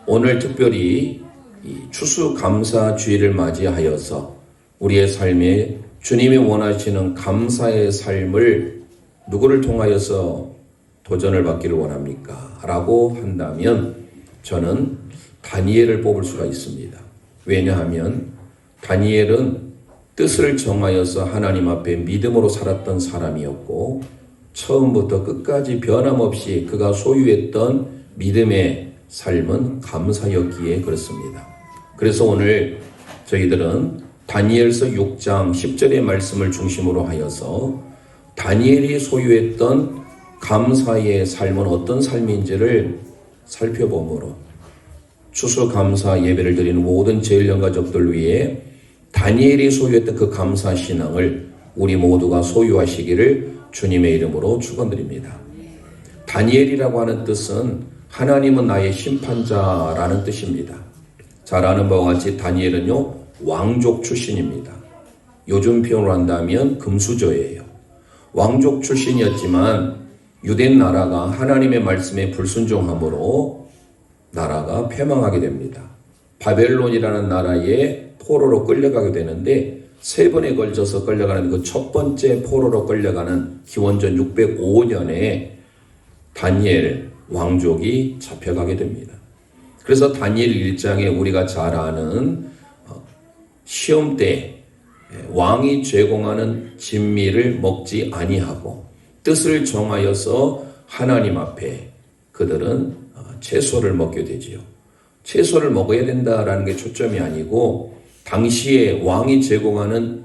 오늘 특별히 이 추수감사주의를 맞이하여서 우리의 삶에 주님이 원하시는 감사의 삶을 누구를 통하여서 도전을 받기를 원합니까? 라고 한다면 저는 다니엘을 뽑을 수가 있습니다. 왜냐하면 다니엘은 뜻을 정하여서 하나님 앞에 믿음으로 살았던 사람이었고 처음부터 끝까지 변함없이 그가 소유했던 믿음의 삶은 감사였기에 그렇습니다. 그래서 오늘 저희들은 다니엘서 6장 10절의 말씀을 중심으로 하여서 다니엘이 소유했던 감사의 삶은 어떤 삶인지를 살펴보므로 추수감사 예배를 드리는 모든 제일영가족들 위해 다니엘이 소유했던 그 감사 신앙을 우리 모두가 소유하시기를 주님의 이름으로 축원드립니다. 다니엘이라고 하는 뜻은 하나님은 나의 심판자라는 뜻입니다. 잘 아는 바와 같이 다니엘은요 왕족 출신입니다. 요즘 표현으로 한다면 금수저예요. 왕족 출신이었지만 유대 나라가 하나님의 말씀에 불순종함으로 나라가 패망하게 됩니다. 바벨론이라는 나라에 포로로 끌려가게 되는데 세 번에 걸쳐서 끌려가는 그 첫 번째 포로로 끌려가는 기원전 605년에 다니엘 왕족이 잡혀가게 됩니다. 그래서 다니엘 1장에 우리가 잘 아는 시험 때 왕이 제공하는 진미를 먹지 아니하고 뜻을 정하여서 하나님 앞에 그들은 채소를 먹게 되지요. 채소를 먹어야 된다라는 게 초점이 아니고 당시에 왕이 제공하는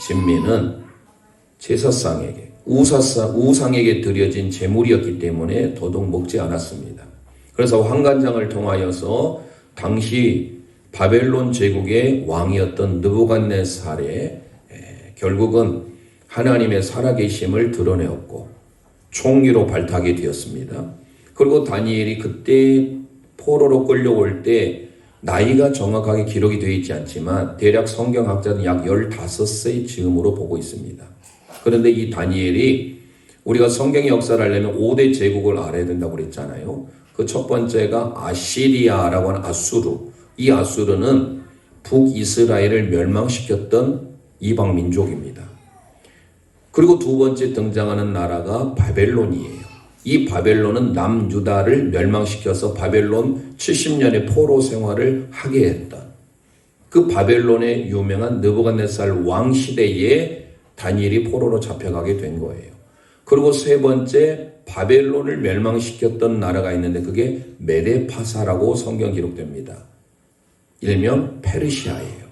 진미는 제사상에게 우상에게 드려진 제물이었기 때문에 더더욱 먹지 않았습니다. 그래서 환관장을 통하여서 당시 바벨론 제국의 왕이었던 느부갓네살에 결국은 하나님의 살아계심을 드러내었고 총리로 발탁이 되었습니다. 그리고 다니엘이 그때 포로로 끌려올 때 나이가 정확하게 기록이 되어 있지 않지만 대략 성경학자는 약 15세 즈음으로 보고 있습니다. 그런데 이 다니엘이 우리가 성경의 역사를 알려면 5대 제국을 알아야 된다고 그랬잖아요. 그 첫 번째가 아시리아라고 하는 아수르. 이 아수르는 북이스라엘을 멸망시켰던 이방 민족입니다. 그리고 두 번째 등장하는 나라가 바벨론이에요. 이 바벨론은 남유다를 멸망시켜서 바벨론 70년의 포로 생활을 하게 했던 그 바벨론의 유명한 느부갓네살 왕 시대에 다니엘이 포로로 잡혀가게 된 거예요. 그리고 세 번째 바벨론을 멸망시켰던 나라가 있는데 그게 메데파사라고 성경 기록됩니다. 일명 페르시아예요.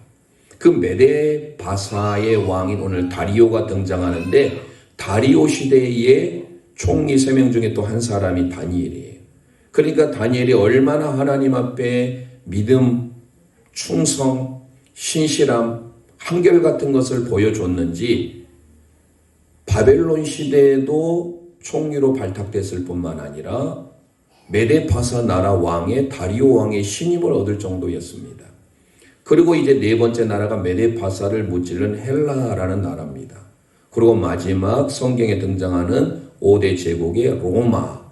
그 메데파사의 왕인 오늘 다리오가 등장하는데 다리오 시대의 총리 3명 중에 또 한 사람이 다니엘이에요. 그러니까 다니엘이 얼마나 하나님 앞에 믿음, 충성, 신실함, 한결같은 것을 보여줬는지 바벨론 시대에도 총리로 발탁됐을 뿐만 아니라 메데파사 나라 왕의 다리오 왕의 신임을 얻을 정도였습니다. 그리고 이제 네 번째 나라가 메데파사를 무찌른 헬라라는 나라입니다. 그리고 마지막 성경에 등장하는 5대 제국의 로마.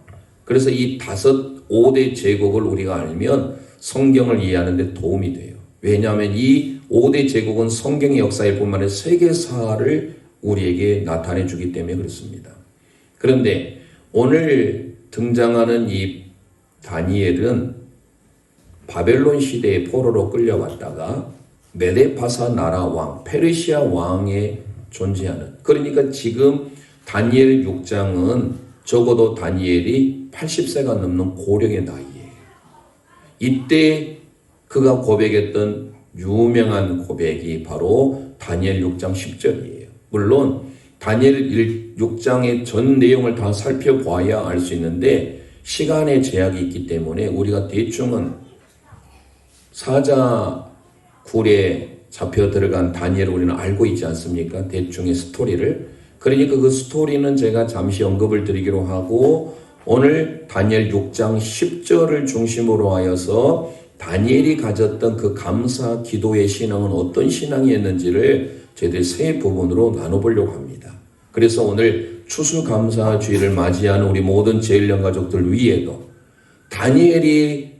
그래서 이 5대 제국을 우리가 알면 성경을 이해하는 데 도움이 돼요. 왜냐하면 이 5대 제국은 성경의 역사일 뿐만 아니라 세계사를 우리에게 나타내 주기 때문에 그렇습니다. 그런데 오늘 등장하는 이 다니엘은 바벨론 시대의 포로로 끌려왔다가 메데파사 나라 왕, 페르시아 왕에 존재하는, 그러니까 지금 다니엘 6장은 적어도 다니엘이 80세가 넘는 고령의 나이예요. 이때 그가 고백했던 유명한 고백이 바로 다니엘 6장 10절이에요. 물론 다니엘 6장의 전 내용을 다 살펴봐야 알 수 있는데 시간의 제약이 있기 때문에 우리가 대충은 사자굴에 잡혀 들어간 다니엘을 우리는 알고 있지 않습니까? 대충의 스토리를. 그러니까 그 스토리는 제가 잠시 언급을 드리기로 하고 오늘 다니엘 6장 10절을 중심으로 하여서 다니엘이 가졌던 그 감사 기도의 신앙은 어떤 신앙이었는지를 저희들 세 부분으로 나눠보려고 합니다. 그래서 오늘 추수감사주의를 맞이하는 우리 모든 제일영 가족들 위에도 다니엘이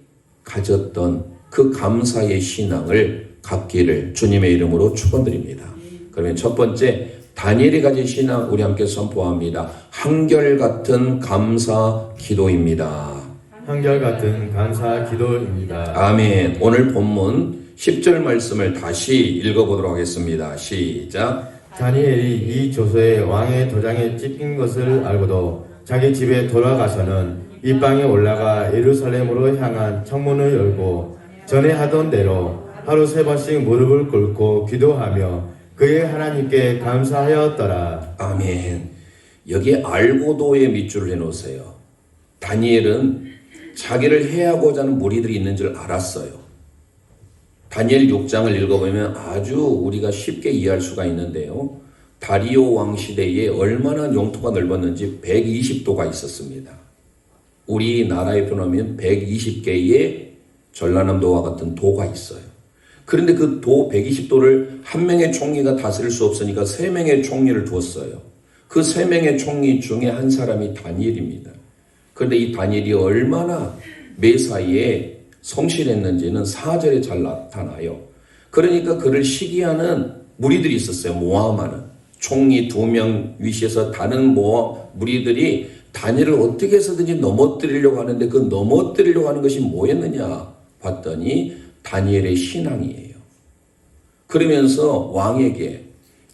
가졌던 그 감사의 신앙을 갖기를 주님의 이름으로 축원드립니다. 그러면 첫 번째 다니엘이 가진 신앙 우리 함께 선포합니다. 한결같은 감사 기도입니다. 한결같은 감사 기도입니다. 아멘. 오늘 본문 10절 말씀을 다시 읽어보도록 하겠습니다. 시작. 다니엘이 이 조서에 왕의 도장에 찍힌 것을 알고도 자기 집에 돌아가서는 입방에 올라가 예루살렘으로 향한 창문을 열고 전에 하던 대로 하루 3번씩 무릎을 꿇고 기도하며 그의 하나님께 감사하였더라. 아멘. 여기에 알고도의 밑줄을 해놓으세요. 다니엘은 자기를 해하고자 하는 무리들이 있는 줄 알았어요. 다니엘 6장을 읽어보면 아주 우리가 쉽게 이해할 수가 있는데요. 다리오 왕 시대에 얼마나 영토가 넓었는지 120도가 있었습니다. 우리나라에 표현하면 120개의 전라남도와 같은 도가 있어요. 그런데 그 도 120도를 한 명의 총리가 다스릴 수 없으니까 3명의 총리를 두었어요. 그 3명의 총리 중에 한 사람이 다니엘입니다. 그런데 이 다니엘이 얼마나 매사에 성실했는지는 4절에 잘 나타나요. 그러니까 그를 시기하는 무리들이 있었어요. 모함하는 총리 2명 위시에서 다른 무리들이 다니엘을 어떻게 해서든지 넘어뜨리려고 하는데 그 넘어뜨리려고 하는 것이 뭐였느냐 봤더니 다니엘의 신앙이에요. 그러면서 왕에게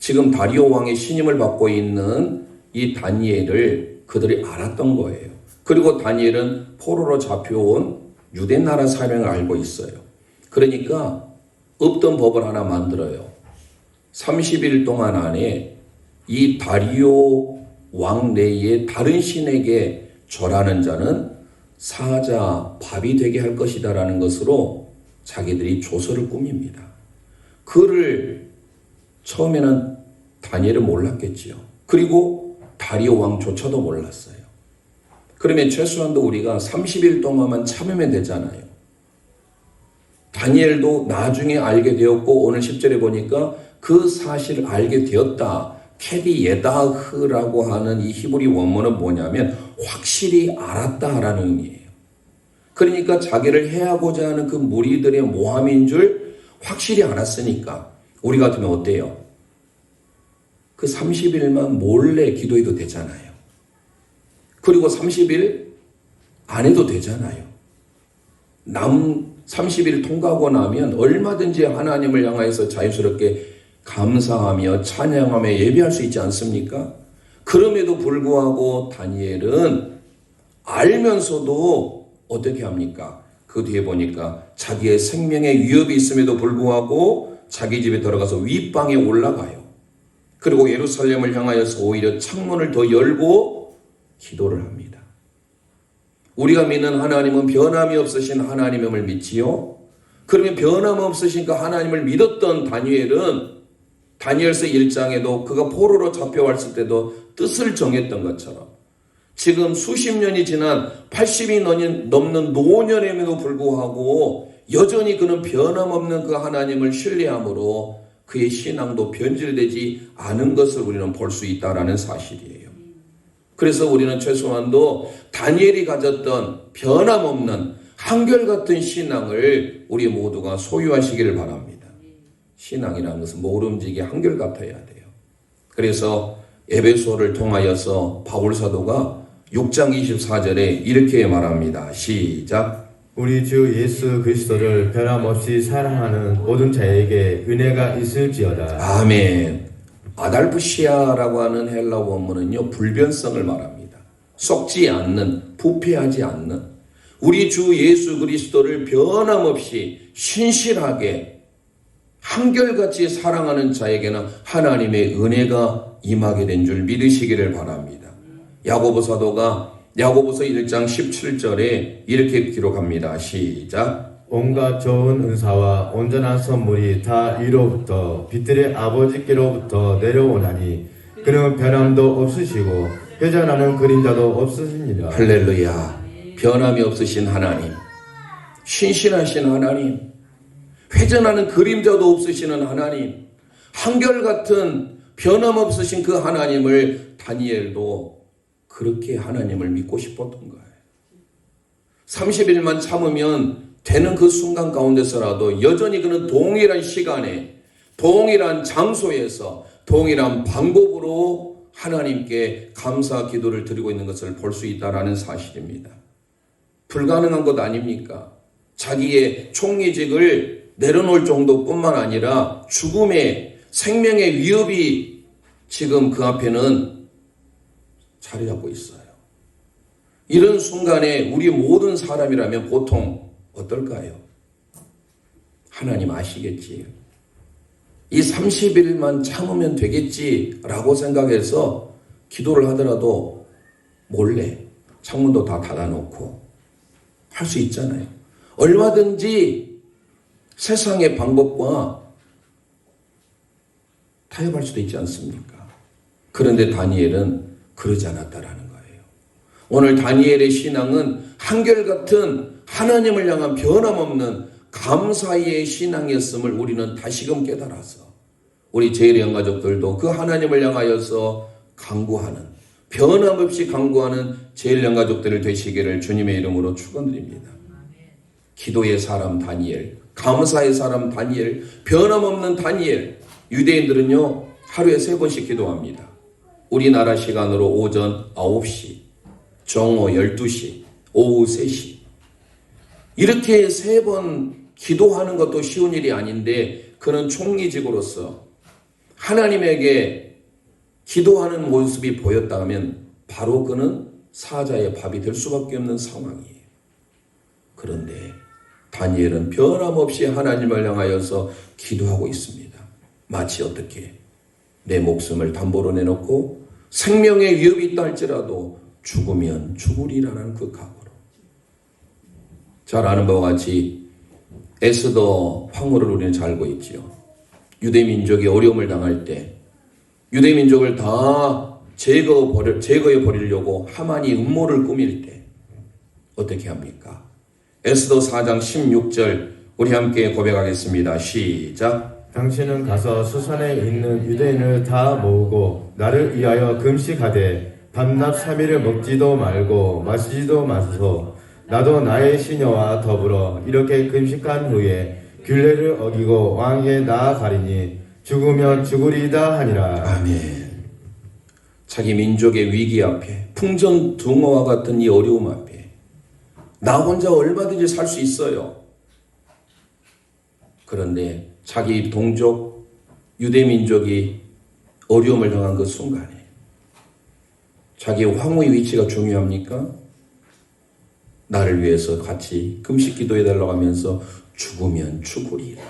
지금 다리오 왕의 신임을 받고 있는 이 다니엘을 그들이 알았던 거예요. 그리고 다니엘은 포로로 잡혀온 유대 나라 사명을 알고 있어요. 그러니까 없던 법을 하나 만들어요. 30일 동안 안에 이 다리오 왕 내에 다른 신에게 절하는 자는 사자 밥이 되게 할 것이다라는 것으로 자기들이 조서를 꾸밉니다. 그를 처음에는 다니엘은 몰랐겠지요. 그리고 다리오 왕조차도 몰랐어요. 그러면 최소한도 우리가 30일 동안만 참으면 되잖아요. 다니엘도 나중에 알게 되었고 오늘 10절에 보니까 그 사실을 알게 되었다. 케디 예다흐라고 하는 이 히브리 원문은 뭐냐면 확실히 알았다라는 의미예요. 그러니까 자기를 해하고자 하는 그 무리들의 모함인 줄 확실히 알았으니까 우리 같으면 어때요? 그 30일만 몰래 기도해도 되잖아요. 그리고 30일 안 해도 되잖아요. 30일 통과하고 나면 얼마든지 하나님을 향하여서 자유스럽게 감사하며 찬양하며 예배할 수 있지 않습니까? 그럼에도 불구하고 다니엘은 알면서도 어떻게 합니까? 그 뒤에 보니까 자기의 생명에 위협이 있음에도 불구하고 자기 집에 들어가서 윗방에 올라가요. 그리고 예루살렘을 향하여서 오히려 창문을 더 열고 기도를 합니다. 우리가 믿는 하나님은 변함이 없으신 하나님임을 믿지요. 그러면 변함없으신 그 하나님을 믿었던 다니엘은 다니엘서 1장에도 그가 포로로 잡혀왔을 때도 뜻을 정했던 것처럼 지금 수십 년이 지난 80이 넘는 노년임에도 불구하고 여전히 그는 변함없는 그 하나님을 신뢰함으로 그의 신앙도 변질되지 않은 것을 우리는 볼 수 있다는 사실이에요. 그래서 우리는 최소한도 다니엘이 가졌던 변함없는 한결같은 신앙을 우리 모두가 소유하시기를 바랍니다. 신앙이라는 것은 모름지기 한결같아야 돼요. 그래서 에베소를 통하여서 바울 사도가 6장 24절에 이렇게 말합니다. 시작. 우리 주 예수 그리스도를 변함없이 사랑하는 모든 자에게 은혜가 있을지어다. 아멘. 아달푸시아라고 하는 헬라 원문은요, 불변성을 말합니다. 썩지 않는, 부패하지 않는 우리 주 예수 그리스도를 변함없이 신실하게 한결같이 사랑하는 자에게는 하나님의 은혜가 임하게 된 줄 믿으시기를 바랍니다. 야고보 사도가 야고보서 1장 17절에 이렇게 기록합니다. 시작. 온갖 좋은 은사와 온전한 선물이 다 이로부터 빛들의 아버지께로부터 내려오나니 그는 변함도 없으시고 회전하는 그림자도 없으시니라. 할렐루야. 변함이 없으신 하나님, 신실하신 하나님, 회전하는 그림자도 없으시는 하나님, 한결같은 변함없으신 그 하나님을 다니엘도 그렇게 하나님을 믿고 싶었던 거예요. 30일만 참으면 되는 그 순간 가운데서라도 여전히 그는 동일한 시간에 동일한 장소에서 동일한 방법으로 하나님께 감사 기도를 드리고 있는 것을 볼 수 있다는 사실입니다. 불가능한 것 아닙니까? 자기의 총리직을 내려놓을 정도뿐만 아니라 죽음의 생명의 위협이 지금 그 앞에는 자리 잡고 있어요. 이런 순간에 우리 모든 사람이라면 보통 어떨까요? 하나님 아시겠지. 이 30일만 참으면 되겠지라고 생각해서 기도를 하더라도 몰래 창문도 다 닫아놓고 할 수 있잖아요. 얼마든지 세상의 방법과 타협할 수도 있지 않습니까? 그런데 다니엘은 그러지 않았다라는 거예요. 오늘 다니엘의 신앙은 한결같은 하나님을 향한 변함없는 감사의 신앙이었음을 우리는 다시금 깨달아서 우리 제일의 가족들도 그 하나님을 향하여서 간구하는 변함없이 간구하는 제일의 가족들을 되시기를 주님의 이름으로 축원드립니다. 기도의 사람 다니엘, 감사의 사람 다니엘, 변함없는 다니엘. 유대인들은요 하루에 3번씩 기도합니다. 우리나라 시간으로 오전 9시, 정오 12시, 오후 3시. 이렇게 3번 기도하는 것도 쉬운 일이 아닌데 그는 총리직으로서 하나님에게 기도하는 모습이 보였다 하면 바로 그는 사자의 밥이 될 수밖에 없는 상황이에요. 그런데 다니엘은 변함없이 하나님을 향하여서 기도하고 있습니다. 마치 어떻게 내 목숨을 담보로 내놓고 생명의 위협이 있다 할지라도 죽으면 죽으리라는 그 각오로. 잘 아는 바와 같이 에스더 황후를 우리는 잘 알고 있지요. 유대민족이 어려움을 당할 때 유대민족을 다 제거해 버리려고 하만이 음모를 꾸밀 때 어떻게 합니까? 에스더 4장 16절 우리 함께 고백하겠습니다. 시작. 당신은 가서 수산에 있는 유대인을 다 모으고 나를 위하여 금식하되 밤낮 3일을 먹지도 말고 마시지도 마소서. 나도 나의 시녀와 더불어 이렇게 금식한 후에 균례를 어기고 왕에게 나아가리니 죽으면 죽으리이다 하니라. 아멘. 자기 민족의 위기 앞에 풍전등화와 같은 이 어려움 앞에 나 혼자 얼마든지 살 수 있어요. 그런데 자기 동족 유대민족이 어려움을 당한 그 순간에 자기 황후의 위치가 중요합니까? 나를 위해서 같이 금식 기도해달라고 하면서 죽으면 죽으리라.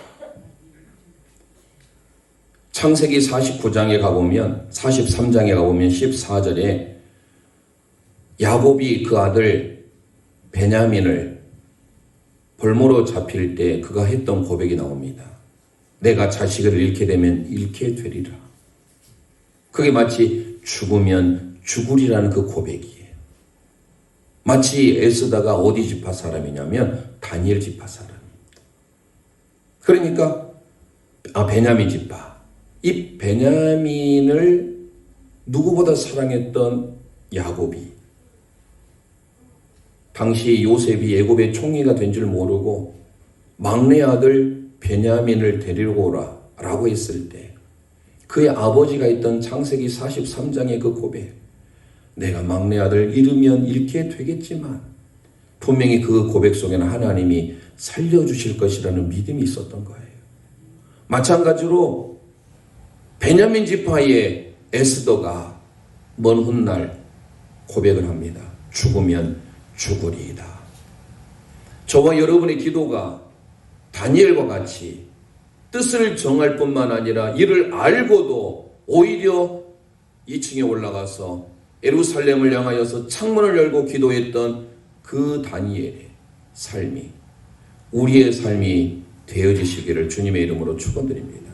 창세기 49장에 가보면 43장에 가보면 14절에 야곱이 그 아들 베냐민을 볼모로 잡힐 때 그가 했던 고백이 나옵니다. 내가 자식을 잃게 되면 잃게 되리라. 그게 마치 죽으면 죽으리라는 그 고백이에요. 마치 에스더가 어디 지파 사람이냐면 다니엘 지파 사람입니다. 그러니까 베냐민 지파. 이 베냐민을 누구보다 사랑했던 야곱이 당시 요셉이 애굽의 총리가 된 줄 모르고 막내 아들 베냐민을 데리고 오라 라고 했을 때 그의 아버지가 있던 창세기 43장의 그 고백, 내가 막내 아들 잃으면 잃게 되겠지만 분명히 그 고백 속에는 하나님이 살려주실 것이라는 믿음이 있었던 거예요. 마찬가지로 베냐민 지파의 에스더가 먼 훗날 고백을 합니다. 죽으면 죽으리이다. 저와 여러분의 기도가 다니엘과 같이 뜻을 정할 뿐만 아니라 이를 알고도 오히려 2층에 올라가서 예루살렘을 향하여서 창문을 열고 기도했던 그 다니엘의 삶이 우리의 삶이 되어지시기를 주님의 이름으로 축원드립니다.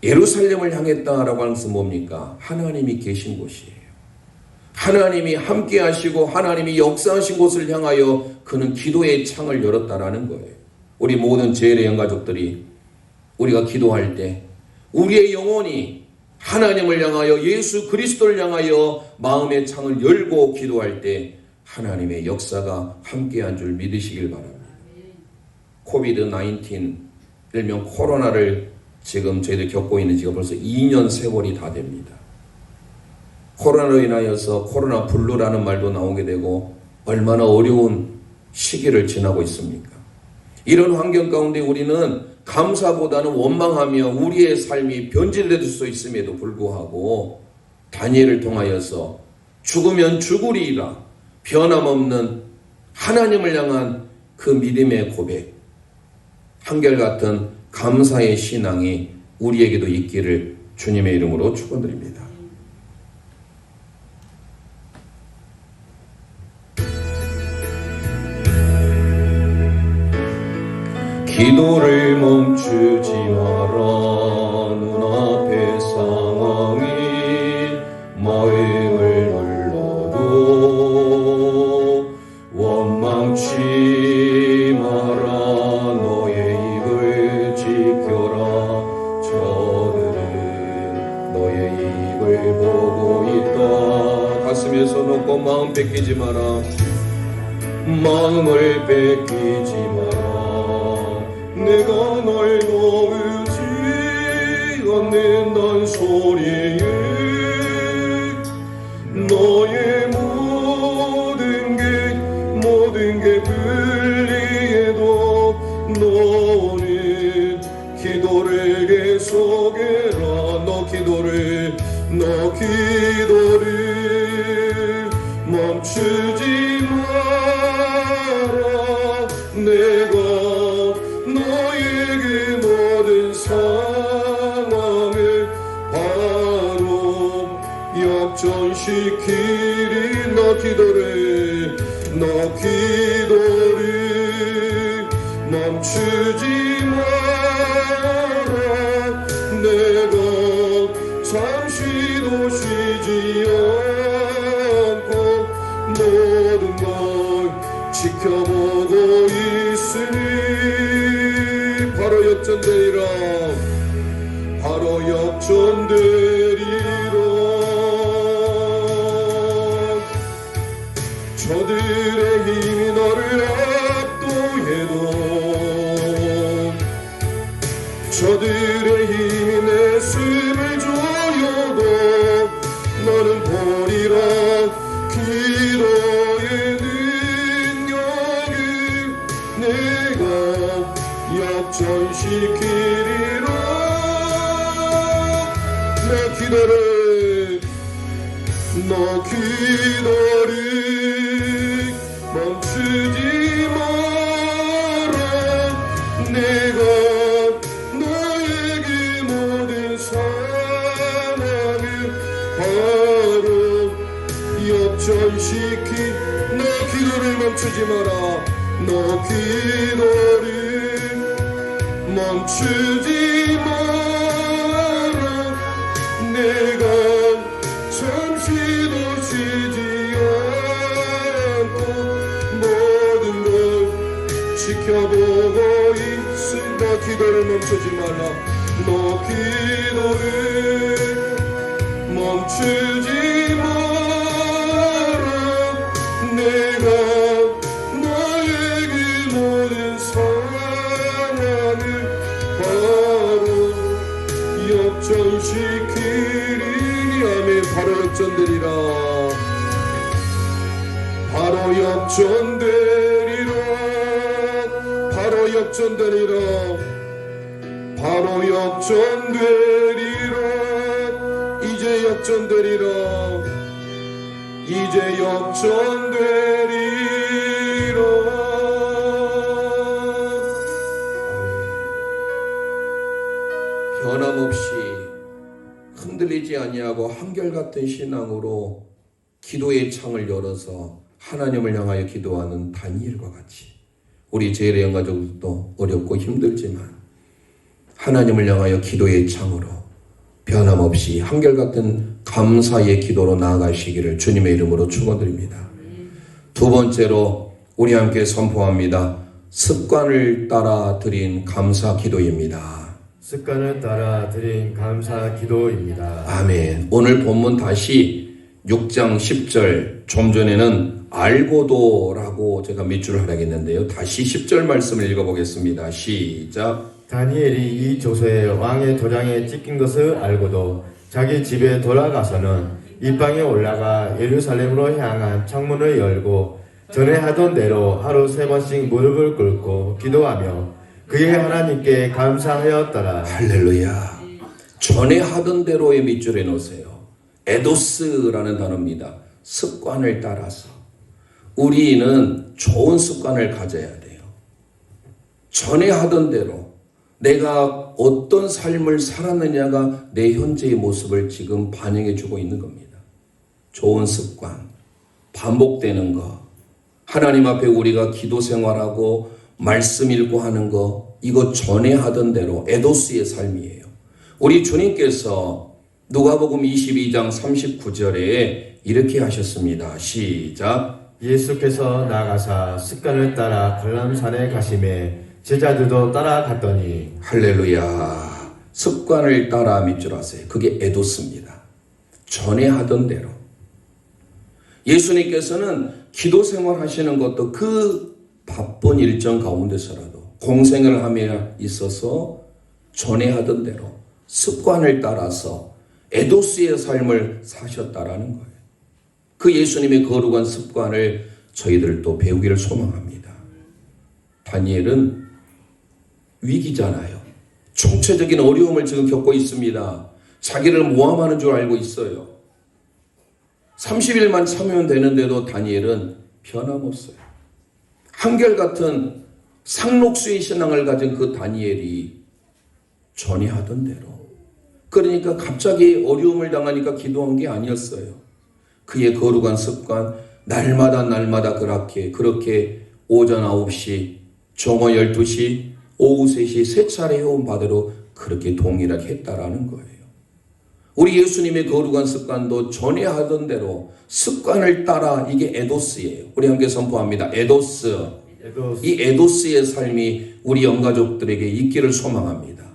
예루살렘을 향했다라고 하는 것은 뭡니까? 하나님이 계신 곳이에요. 하나님이 함께 하시고 하나님이 역사하신 곳을 향하여 그는 기도의 창을 열었다라는 거예요. 우리 모든 제일의 영가족들이 우리가 기도할 때 우리의 영혼이 하나님을 향하여 예수 그리스도를 향하여 마음의 창을 열고 기도할 때 하나님의 역사가 함께한 줄 믿으시길 바랍니다. 코비드-19 일명 코로나를 지금 저희들 겪고 있는 지가 벌써 2년 세월이 다 됩니다. 코로나로 인하여서 코로나 블루라는 말도 나오게 되고 얼마나 어려운 시기를 지나고 있습니까? 이런 환경 가운데 우리는 감사보다는 원망하며 우리의 삶이 변질될 수 있음에도 불구하고 다니엘을 통하여서 죽으면 죽으리라 변함없는 하나님을 향한 그 믿음의 고백, 한결같은 감사의 신앙이 우리에게도 있기를 주님의 이름으로 축원드립니다. 기도를 멈추지 마라. 눈앞의 상황이 마음을 눌러도 원망치 마라. 너의 입을 지켜라. 저들은 너의 입을 보고 있다. 가슴에 손 얹고 마음 뺏기지 마라. 마음을 뺏기지 마라. 내가 널 놓지 않는단 소리에 너의 모든 게 불리해도 너는 기도를 계속해라. 너 기도를 멈추지 마라. 내가 너에게 모든 상황을 바로 역전시키리. 너 기도를 멈추지 마라. 내가 잠시도 쉬지 않고 모든 걸 지켜보고 있으니 바로 역전되리라. 바로 역전되리라. 저들의 힘이 너를 압도해도 저들의 힘이 내 숨을 조여도 너는 보리라. 기도의 능력을 내가 역전시키리라. 너 기도를 멈추지 마라. 내가 너에게 모든 상황을 바로 역전시키. 너 기도를 멈추지 마라. 너 기도를 멈추지 마라. 내가 잠시도 쉬지 않고 모든 걸 지켜보고 있으. 너 기도를 멈추지 마라. 너 기도를 멈추지 마라. 내가 너에게 모든 상황을 바로 역전시키리. 아멘. 바로 역전되리라. 바로 역전되리라. 바로 역전되리라. 바로 역전되리라. 이제 역전되리라. 이제 역전되리라. 변함없이 흔들리지 아니하고 한결같은 신앙으로 기도의 창을 열어서 하나님을 향하여 기도하는 다니엘과 같이 우리 제일의 가족도 어렵고 힘들지만 하나님을 향하여 기도의 창으로 변함없이 한결같은 감사의 기도로 나아가시기를 주님의 이름으로 축원드립니다. 두 번째로 우리 함께 선포합니다. 습관을 따라 드린 감사 기도입니다. 습관을 따라 드린 감사 기도입니다. 아멘. 오늘 본문 다시 6장 10절 좀 전에는 알고도라고 제가 밑줄을 하려겠는데요. 다시 10절 말씀을 읽어보겠습니다. 시작. 다니엘이 이 조서에 왕의 도장에 찍힌 것을 알고도 자기 집에 돌아가서는 입방에 올라가 예루살렘으로 향한 창문을 열고 전에 하던 대로 하루 3번씩 무릎을 꿇고 기도하며 그의 하나님께 감사하였더라. 할렐루야. 전에 하던 대로의 밑줄에 놓으세요. 에도스라는 단어입니다. 습관을 따라서. 우리는 좋은 습관을 가져야 돼요. 전에 하던 대로 내가 어떤 삶을 살았느냐가 내 현재의 모습을 지금 반영해 주고 있는 겁니다. 좋은 습관, 반복되는 거, 하나님 앞에 우리가 기도 생활하고 말씀 읽고 하는 거, 이거 전에 하던 대로 에도스의 삶이에요. 우리 주님께서 누가복음 22장 39절에 이렇게 하셨습니다. 시작. 예수께서 나가사 습관을 따라 갈람산에 가심에 제자들도 따라갔더니 할렐루야. 습관을 따라 밑줄 하세요. 그게 에도스입니다. 전에 하던 대로. 예수님께서는 기도 생활 하시는 것도 그 바쁜 일정 가운데서라도 공생을 하며 있어서 전에 하던 대로 습관을 따라서 에도스의 삶을 사셨다라는 거예요. 그 예수님의 거룩한 습관을 저희들도 배우기를 소망합니다. 다니엘은 위기잖아요. 총체적인 어려움을 지금 겪고 있습니다. 자기를 모함하는 줄 알고 있어요. 30일만 참으면 되는데도 다니엘은 변함없어요. 한결같은 상록수의 신앙을 가진 그 다니엘이 전에 하던 대로. 그러니까 갑자기 어려움을 당하니까 기도한 게 아니었어요. 그의 거룩한 습관, 날마다 그렇게 오전 9시, 정오 12시, 오후 3시 세 차례 해온 바대로 그렇게 동일하게 했다라는 거예요. 우리 예수님의 거룩한 습관도 전에 하던 대로 습관을 따라, 이게 에도스예요. 우리 함께 선포합니다. 에도스. 이 에도스의 삶이 우리 영가족들에게 있기를 소망합니다.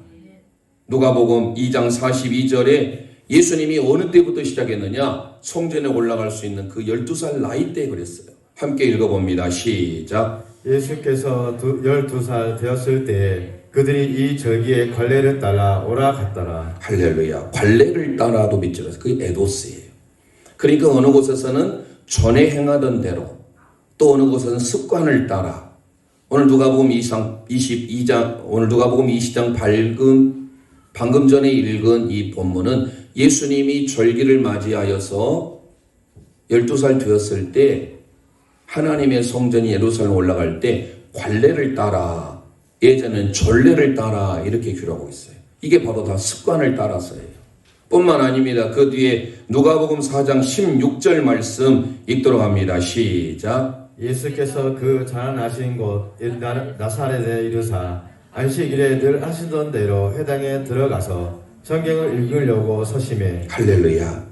누가복음 2장 42절에 예수님이 어느 때부터 시작했느냐? 성전에 올라갈 수 있는 그 12살 나이 때 그랬어요. 함께 읽어봅니다. 시작. 예수께서 12살 되었을 때에 그들이 이 절기에 관례를 따라 오라갔더라. 할렐루야. 관례를 따라도 밑줄에서 그게 에도스예요. 그러니까 어느 곳에서는 전에 행하던 대로, 또 어느 곳에서는 습관을 따라. 오늘 누가복음 22장, 오늘 누가복음 20장 방금 전에 읽은 이 본문은 예수님이 절기를 맞이하여서 12살 되었을 때 하나님의 성전이 예루살렘 올라갈 때 관례를 따라, 예전엔 전례를 따라 이렇게 규라고 있어요. 이게 바로 다 습관을 따라서예요. 뿐만 아닙니다. 그 뒤에 누가복음 4장 16절 말씀 읽도록 합니다. 시작. 예수께서 그 자라나신 곳 나사렛에 이르사 안식일에 늘 하시던 대로 회당에 들어가서 성경을 읽으려고 서심해. 할렐루야.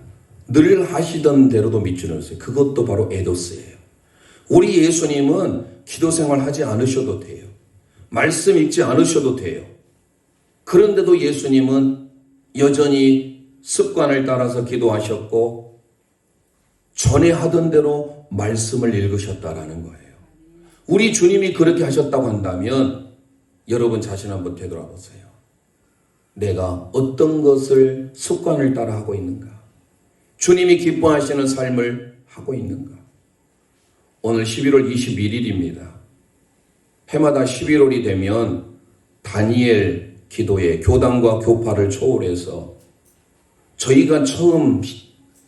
늘 하시던 대로도 밑줄을 그것도 바로 에도스예요. 우리 예수님은 기도 생활 하지 않으셔도 돼요. 말씀 읽지 않으셔도 돼요. 그런데도 예수님은 여전히 습관을 따라서 기도하셨고 전에 하던 대로 말씀을 읽으셨다라는 거예요. 우리 주님이 그렇게 하셨다고 한다면 여러분 자신 한번 되돌아보세요. 내가 어떤 것을 습관을 따라 하고 있는가? 주님이 기뻐하시는 삶을 하고 있는가? 오늘 11월 21일입니다. 해마다 11월이 되면 다니엘 기도회, 교단과 교파를 초월해서 저희가 처음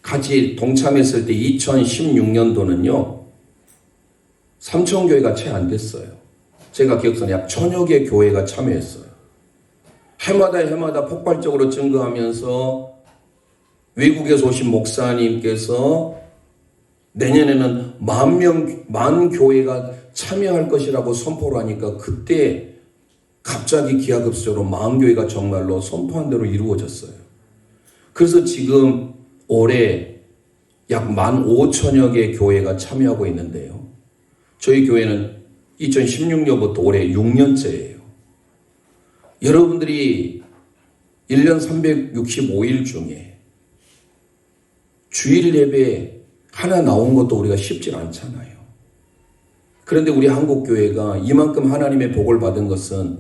같이 동참했을 때 2016년도는요. 삼천교회가 채 안 됐어요. 제가 기억하는 약 1000여 개 교회가 참여했어요. 해마다 폭발적으로 증가하면서 외국에서 오신 목사님께서 내년에는 만 교회가 참여할 것이라고 선포를 하니까 그때 갑자기 기하급수적으로 만교회가 정말로 선포한 대로 이루어졌어요. 그래서 지금 올해 약 15,000여 개 교회가 참여하고 있는데요. 저희 교회는 2016년부터 올해 6년째예요. 여러분들이 1년 365일 중에 주일 예배 하나 나온 것도 우리가 쉽지 않잖아요. 그런데 우리 한국교회가 이만큼 하나님의 복을 받은 것은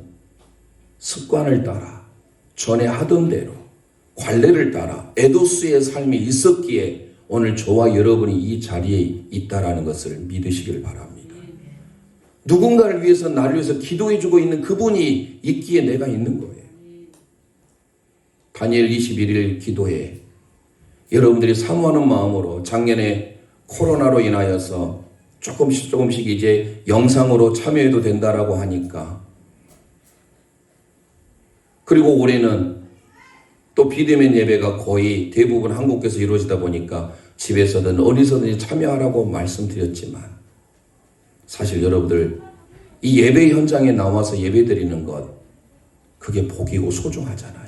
습관을 따라 전에 하던 대로 관례를 따라 에도스의 삶이 있었기에 오늘 저와 여러분이 이 자리에 있다라는 것을 믿으시길 바랍니다. 누군가를 위해서 나를 위해서 기도해주고 있는 그분이 있기에 내가 있는 거예요. 다니엘 21일 기도회 여러분들이 사모하는 마음으로 작년에 코로나로 인하여서 조금씩 이제 영상으로 참여해도 된다라고 하니까, 그리고 올해는 또 비대면 예배가 거의 대부분 한국에서 이루어지다 보니까 집에서든 어디서든지 참여하라고 말씀드렸지만, 사실 여러분들 이 예배 현장에 나와서 예배 드리는 것, 그게 복이고 소중하잖아요.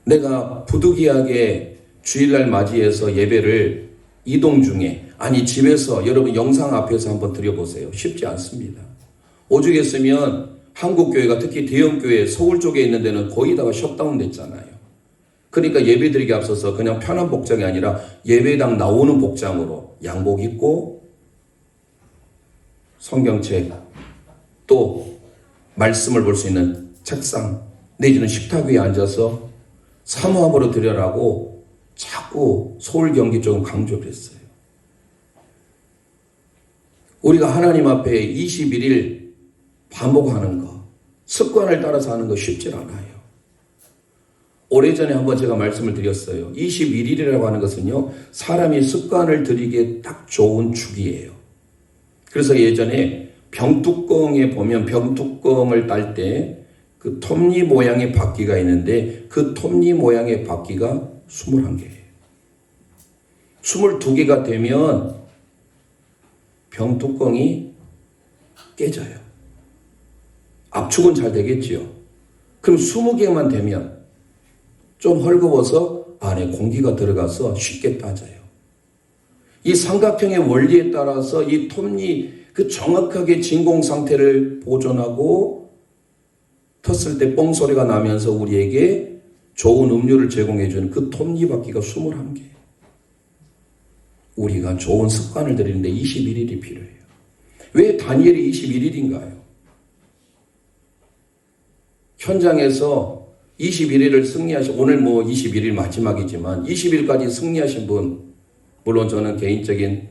내가 부득이하게 주일날 맞이해서 예배를 이동 중에, 아니 집에서 여러분 영상 앞에서 한번 드려보세요. 쉽지 않습니다. 오죽했으면 한국교회가 특히 대형교회 서울 쪽에 있는 데는 거의 다가 셧다운 됐잖아요. 그러니까 예배드리기 앞서서 그냥 편한 복장이 아니라 예배당 나오는 복장으로 양복 입고 성경책 또 말씀을 볼 수 있는 책상 내지는 식탁 위에 앉아서 사모함으로 드려라고 자꾸 서울 경기 쪽은 강조를 했어요. 우리가 하나님 앞에 21일 반복하는 거, 습관을 따라서 하는 거 쉽지 않아요. 오래전에 한번 제가 말씀을 드렸어요. 21일이라고 하는 것은요, 사람이 습관을 들이기에 딱 좋은 주기예요. 그래서 예전에 병뚜껑에 보면 병뚜껑을 딸 때 그 톱니 모양의 바퀴가 있는데 그 톱니 모양의 바퀴가 21개예요. 22개가 되면 병뚜껑이 깨져요. 압축은 잘 되겠지요. 그럼 20개만 되면 좀 헐거워서 안에 공기가 들어가서 쉽게 빠져요. 이 삼각형의 원리에 따라서 이 톱니 그 정확하게 진공 상태를 보존하고 텄을 때 뻥 소리가 나면서 우리에게 좋은 음료를 제공해주는 그 톱니바퀴가 21개. 우리가 좋은 습관을 들이는데 21일이 필요해요. 왜 다니엘이 21일인가요? 현장에서 21일을 승리하신, 오늘 뭐 21일 마지막이지만 20일까지 승리하신 분, 물론 저는 개인적인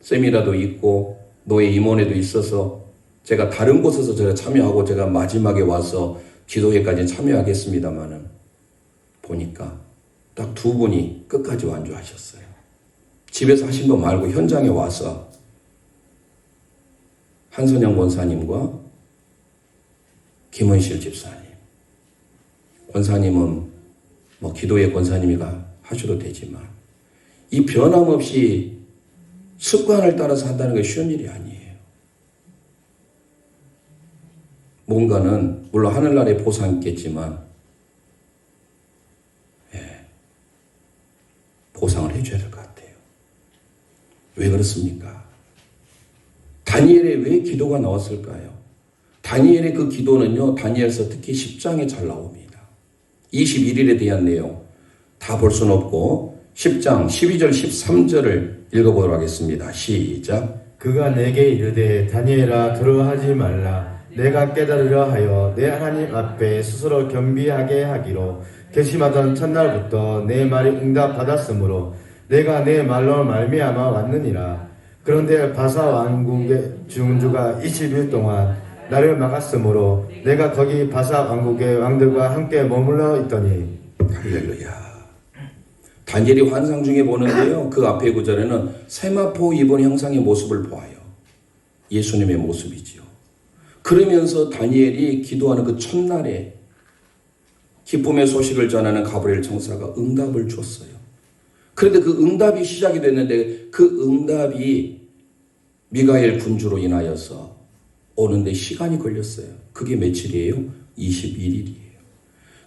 세미나도 있고 노예 임원회도 있어서 제가 다른 곳에서 제가 참여하고 제가 마지막에 와서 기도회까지 참여하겠습니다만은 보니까 딱 2분이 끝까지 완주하셨어요. 집에서 하신 거 말고 현장에 와서 한선영 권사님과 김은실 집사님. 권사님은 뭐 기도의 권사님이가 하셔도 되지만 이 변함없이 습관을 따라서 한다는 게 쉬운 일이 아니에요. 뭔가는 물론 하늘나라에 보상이 있겠지만 보상을 해줘야 될 것 같아요. 왜 그렇습니까? 다니엘의 왜 기도가 나왔을까요? 다니엘의 그 기도는요, 다니엘서 특히 10장에 잘 나옵니다. 21일에 대한 내용 다 볼 수는 없고 10장 12절 13절을 읽어보도록 하겠습니다. 시작. 그가 내게 이르되 다니엘아 두려워하지 말라. 내가 깨달으려 하여 내 하나님 앞에 스스로 겸비하게 하기로 결심하던 첫날부터 내 말이 응답받았으므로 내가 내 말로 말미암아 왔느니라. 그런데 바사 왕국의 중주가 20일 동안 나를 막았으므로 내가 거기 바사 왕국의 왕들과 함께 머물러 있더니. 할렐루야. 다니엘이 환상 중에 보는데요, 그 앞에 구절에는 세마포 입은 형상의 모습을 보아요. 예수님의 모습이지요. 그러면서 다니엘이 기도하는 그 첫날에 기쁨의 소식을 전하는 가브리엘 천사가 응답을 줬어요. 그런데 그 응답이 시작이 됐는데 그 응답이 미가엘 군주로 인하여서 오는데 시간이 걸렸어요. 그게 며칠이에요? 21일이에요.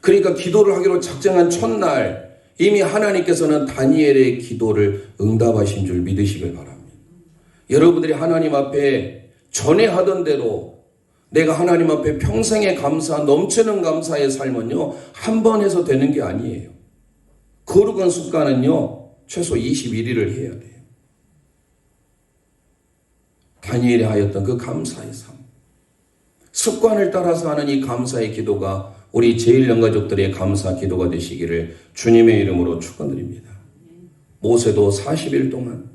그러니까 기도를 하기로 작정한 첫날 이미 하나님께서는 다니엘의 기도를 응답하신 줄 믿으시길 바랍니다. 여러분들이 하나님 앞에 전에 하던 대로 내가 하나님 앞에 평생의 감사, 넘치는 감사의 삶은요, 한 번 해서 되는 게 아니에요. 거룩한 습관은요, 최소 21일을 해야 돼요. 다니엘이 하였던 그 감사의 삶. 습관을 따라서 하는 이 감사의 기도가 우리 제1영가족들의 감사 기도가 되시기를 주님의 이름으로 축원드립니다. 모세도 40일 동안,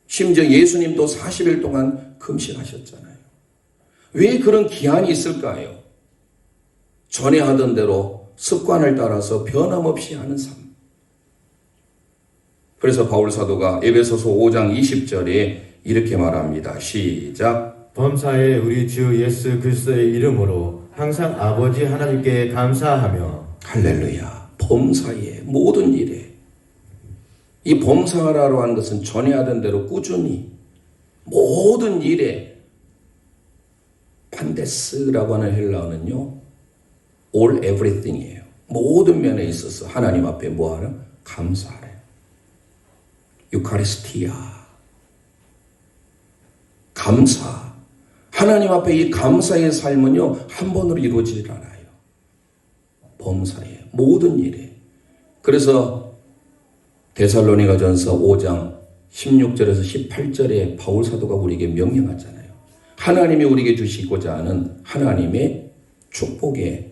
심지어 예수님도 40일 동안 금식하셨잖아요. 왜 그런 기한이 있을까요? 전에 하던 대로 습관을 따라서 변함없이 하는 삶. 그래서 바울 사도가 에베소서 5장 20절에 이렇게 말합니다. 시작. 범사에 우리 주 예수 그리스도의 이름으로 항상 아버지 하나님께 감사하며. 할렐루야. 범사에 모든 일에, 이 범사하라고 하는 것은 전에 하던 대로 꾸준히 모든 일에, 판데스라고 하는 헬라어는요 all everything이에요. 모든 면에 있어서 하나님 앞에 뭐하라? 감사하라. 유카리스티아, 감사. 하나님 앞에 이 감사의 삶은요 한 번으로 이루어지질 않아요. 범사에 모든 일에. 그래서 데살로니가전서 5장 16절에서 18절에 바울 사도가 우리에게 명령하잖아요. 하나님이 우리에게 주시고자 하는 하나님의 축복의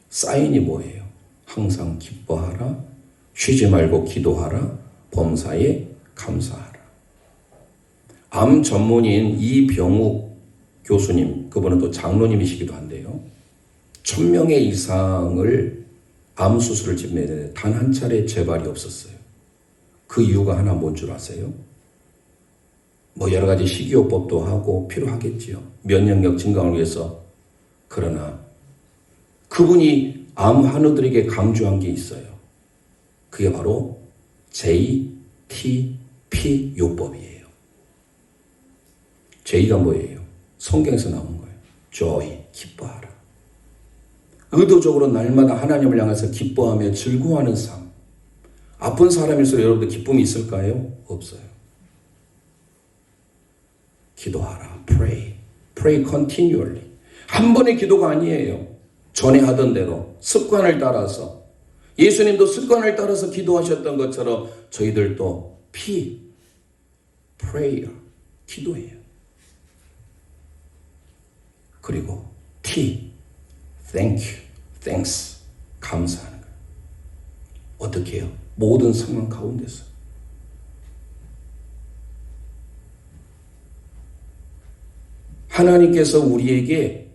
사인이 뭐예요? 항상 기뻐하라, 쉬지 말고 기도하라, 범사에 감사하라. 암 전문의인 이병욱 교수님, 그분은 또 장로님이시기도 한데요. 1000명의 이상을 암 수술을 진행했는데 단 한 차례 재발이 없었어요. 그 이유가 하나 뭔 줄 아세요? 뭐 여러 가지 식이요법도 하고 필요하겠지요. 면역력 증강을 위해서. 그러나 그분이 암 환우들에게 강조한 게 있어요. 그게 바로 JTP 요법이에요. J가 뭐예요? 성경에서 나온 거예요. Joy, 기뻐하라. 의도적으로 날마다 하나님을 향해서 기뻐하며 즐거워하는 삶. 아픈 사람일수록 여러분들 기쁨이 있을까요? 없어요. 기도하라. Pray. Pray continually. 한 번의 기도가 아니에요. 전에 하던 대로 습관을 따라서. 예수님도 습관을 따라서 기도하셨던 것처럼 저희들도 prayer, 기도해요. 그리고 T, thank you, thanks, 감사하는 거예요. 어떻게 해요? 모든 상황 가운데서. 하나님께서 우리에게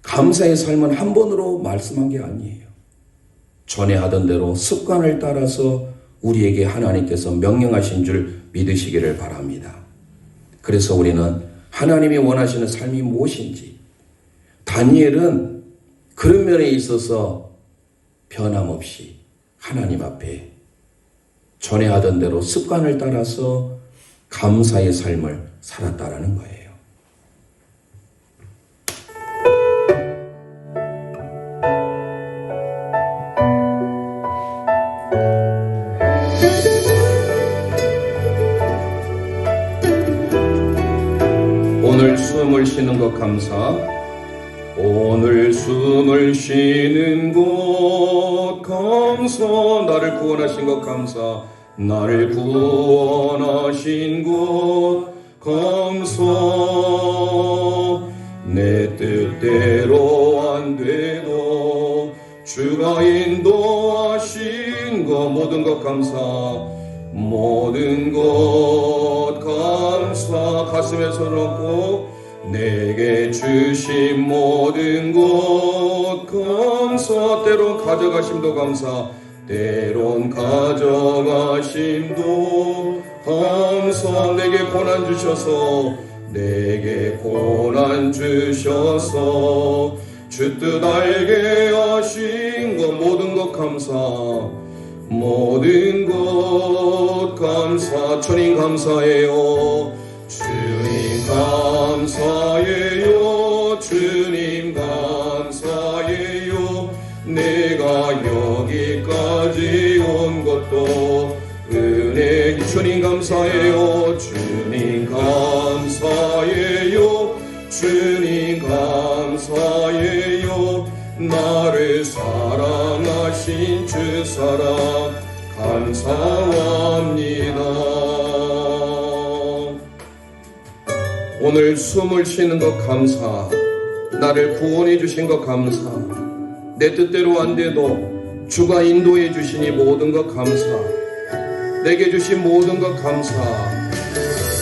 감사의 삶은 한 번으로 말씀한 게 아니에요. 전에 하던 대로 습관을 따라서 우리에게 하나님께서 명령하신 줄 믿으시기를 바랍니다. 그래서 우리는 하나님이 원하시는 삶이 무엇인지, 다니엘은 그런 면에 있어서 변함없이 하나님 앞에 전에 하던 대로 습관을 따라서 감사의 삶을 살았다라는 거예요. 오늘 숨을 쉬는 것 감사. 오늘 숨을 쉬는 것 감사. 나를 구원하신 것 감사. 나를 구원하신 것 감사. 내 뜻대로 안 돼도 주가 인도하신 것 모든 것 감사. 모든 것 감사. 가슴에 손을 얹고 내게 주신 모든 것 감사. 때론 가져가심도 감사. 때론 가져가심도 감사. 내게 고난 주셔서 내게 고난 주셔서 주 뜻 알게 하신 것 모든 것 감사. 모든 것 감사. 주님 감사해요. 주님 감사해요. 주님 감사해요. 내가 여기까지 온 것도 은혜. 주님 감사해요. 주님 감사해요. 주님 감사해요. 나를 사랑하신 주 사랑 감사와 오늘 숨을 쉬는 것 감사. 나를 구원해 주신 것 감사. 내 뜻대로 안 돼도 주가 인도해 주시니 모든 것 감사. 내게 주신 모든 것 감사.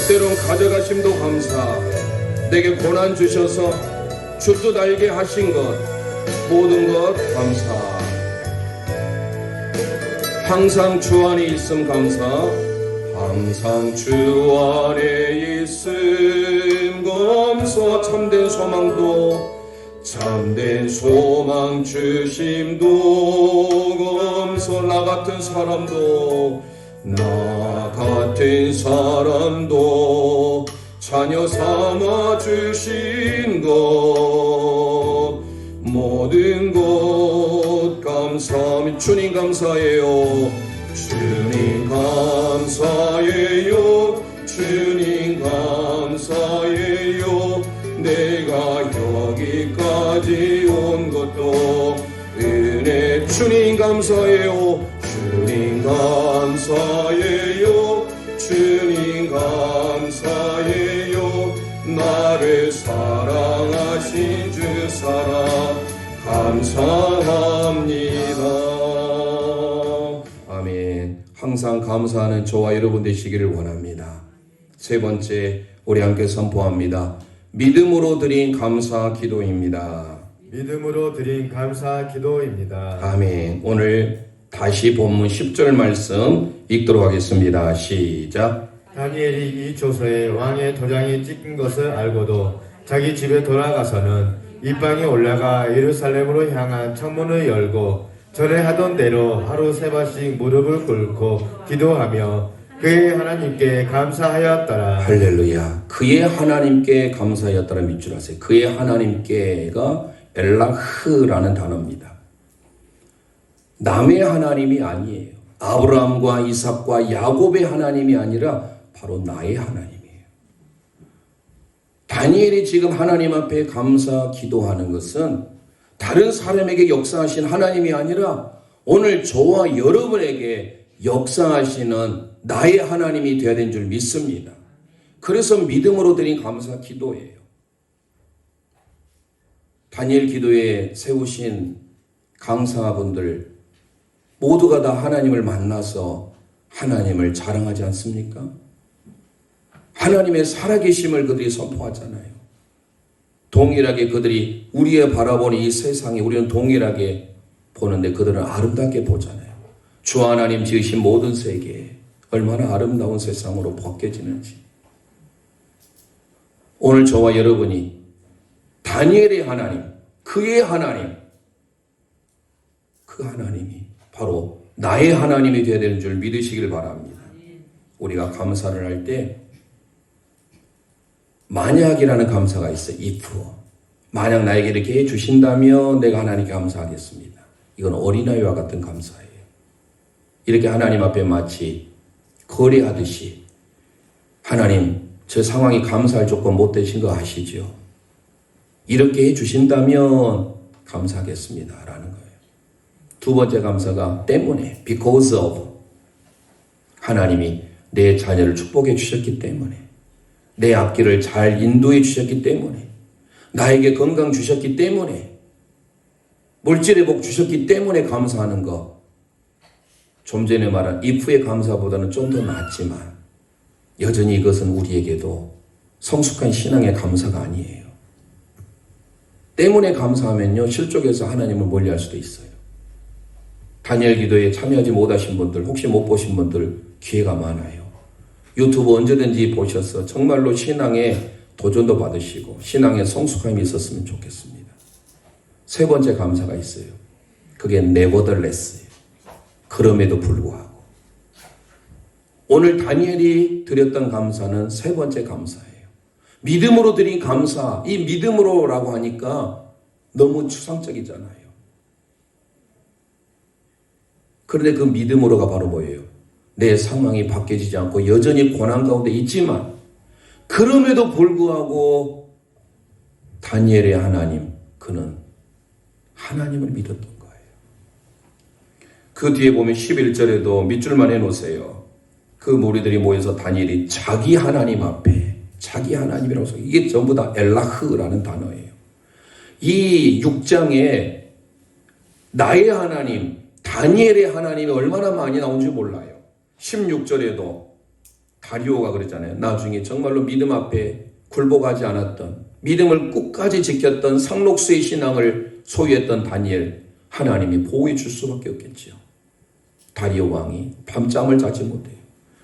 때론 가져가심도 감사. 내게 고난 주셔서 주 뜻 알게 하신 것 모든 것 감사. 항상 주 안에 있음 감사. 항상 주 안에 있음 감사. 참된 소망 주심도 감사. 나 같은 사람도 자녀 삼아 주신 것 모든 것 감사합니다. 주님 감사해요. 주님 감사해요. 주님 감사해요. 내가 여기까지 온 것도 은혜. 주님 감사해요. 주님 감사해요. 주님 감사해요. 나를 사랑하신 주 사랑 감사합니다. 아멘. 항상 감사하는 저와 여러분 되시기를 원합니다. 세 번째, 우리 함께 선포합니다. 믿음으로 드린 감사 기도입니다. 믿음으로 드린 감사 기도입니다. 아멘. 오늘 다시 본문 10절 말씀 읽도록 하겠습니다. 시작. 다니엘이 이 조서에 왕의 도장이 찍힌 것을 알고도 자기 집에 돌아가서는 입방에 올라가 예루살렘으로 향한 창문을 열고 전에 하던 대로 하루 3번씩 무릎을 꿇고 기도하며 그의 하나님께 감사하였더라. 할렐루야. 그의 하나님께 감사하였더라. 밑줄 하세요. 그의 하나님께가 엘라흐라는 단어입니다. 남의 하나님이 아니에요. 아브라함과 이삭과 야곱의 하나님이 아니라 바로 나의 하나님이에요. 다니엘이 지금 하나님 앞에 감사 기도하는 것은 다른 사람에게 역사하신 하나님이 아니라 오늘 저와 여러분에게 역사하시는 나의 하나님이 되어야 되는 줄 믿습니다. 그래서 믿음으로 드린 감사 기도예요. 다니엘 기도에 세우신 강사분들 모두가 다 하나님을 만나서 하나님을 자랑하지 않습니까? 하나님의 살아계심을 그들이 선포하잖아요. 동일하게 그들이 우리의 바라보는 이 세상에 우리는 동일하게 보는데 그들은 아름답게 보잖아요. 주 하나님 지으신 모든 세계에 얼마나 아름다운 세상으로 바뀌어지는지. 오늘 저와 여러분이 다니엘의 하나님, 그의 하나님, 그 하나님이 바로 나의 하나님이 되어야 되는 줄 믿으시길 바랍니다. 우리가 감사를 할 때 만약이라는 감사가 있어요. if. 만약 나에게 이렇게 해주신다면 내가 하나님께 감사하겠습니다. 이건 어린아이와 같은 감사예요. 이렇게 하나님 앞에 마치 거래하듯이 하나님 저 상황이 감사할 조건 못 되신 거 아시죠? 이렇게 해주신다면 감사하겠습니다. 라는 거예요. 두 번째 감사가 때문에 because of 하나님이 내 자녀를 축복해 주셨기 때문에 내 앞길을 잘 인도해 주셨기 때문에 나에게 건강 주셨기 때문에 물질의 복 주셨기 때문에 감사하는 것. 좀 전에 말한 if의 감사보다는 좀 더 낫지만 여전히 이것은 우리에게도 성숙한 신앙의 감사가 아니에요. 때문에 감사하면요 실족해서 하나님을 멀리할 수도 있어요. 다니엘 기도에 참여하지 못하신 분들, 혹시 못 보신 분들 기회가 많아요. 유튜브 언제든지 보셔서 정말로 신앙의 도전도 받으시고 신앙의 성숙함이 있었으면 좋겠습니다. 세 번째 감사가 있어요. 그게 nevertheless예요. 그럼에도 불구하고. 오늘 다니엘이 드렸던 감사는 세 번째 감사예요. 믿음으로 드린 감사. 이 믿음으로라고 하니까 너무 추상적이잖아요. 그런데 그 믿음으로가 바로 뭐예요? 내 상황이 바뀌어지지 않고 여전히 고난 가운데 있지만 그럼에도 불구하고 다니엘의 하나님, 그는 하나님을 믿었던 거예요. 그 뒤에 보면 11절에도 밑줄만 해놓으세요. 그 무리들이 모여서 다니엘이 자기 하나님 앞에 자기 하나님이라고 써. 이게 전부 다 엘라흐라는 단어예요. 이 6장에 나의 하나님, 다니엘의 하나님이 얼마나 많이 나온지 몰라요. 16절에도 다리오가 그랬잖아요. 나중에 정말로 믿음 앞에 굴복하지 않았던, 믿음을 끝까지 지켰던 상록수의 신앙을 소유했던 다니엘, 하나님이 보호해 줄 수밖에 없겠죠. 다리오 왕이 밤잠을 자지 못해요.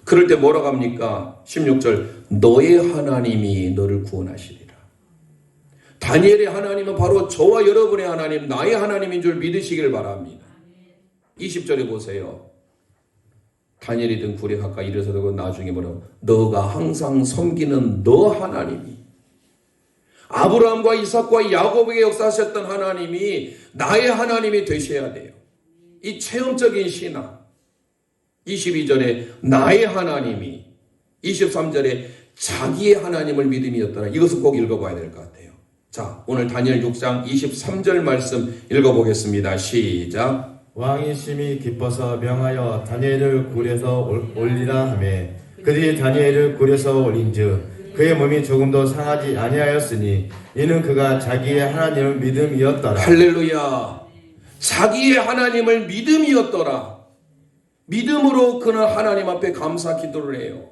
그럴 때 뭐라고 합니까? 16절, 너의 하나님이 너를 구원하시리라. 다니엘의 하나님은 바로 저와 여러분의 하나님, 나의 하나님인 줄 믿으시길 바랍니다. 20절에 보세요. 다니엘이 든 굴에 가까이 일어서고 나중에 뭐라고? 너가 항상 섬기는 너 하나님이, 아브라함과 이삭과 야곱에게 역사하셨던 하나님이 나의 하나님이 되셔야 돼요. 이 체험적인 신앙. 22절에 나의 하나님이, 23절에 자기의 하나님을 믿음이었더라. 이것을 꼭 읽어봐야 될 것 같아요. 자, 오늘 다니엘 6장 23절 말씀 읽어보겠습니다. 시작. 왕이 심히 기뻐서 명하여 다니엘을 굴에서 올리라 하매 그들이 다니엘을 굴에서 올린즉 그의 몸이 조금도 상하지 아니하였으니 이는 그가 자기의 하나님을 믿음이었더라. 할렐루야. 자기의 하나님을 믿음이었더라. 믿음으로 그는 하나님 앞에 감사 기도를 해요.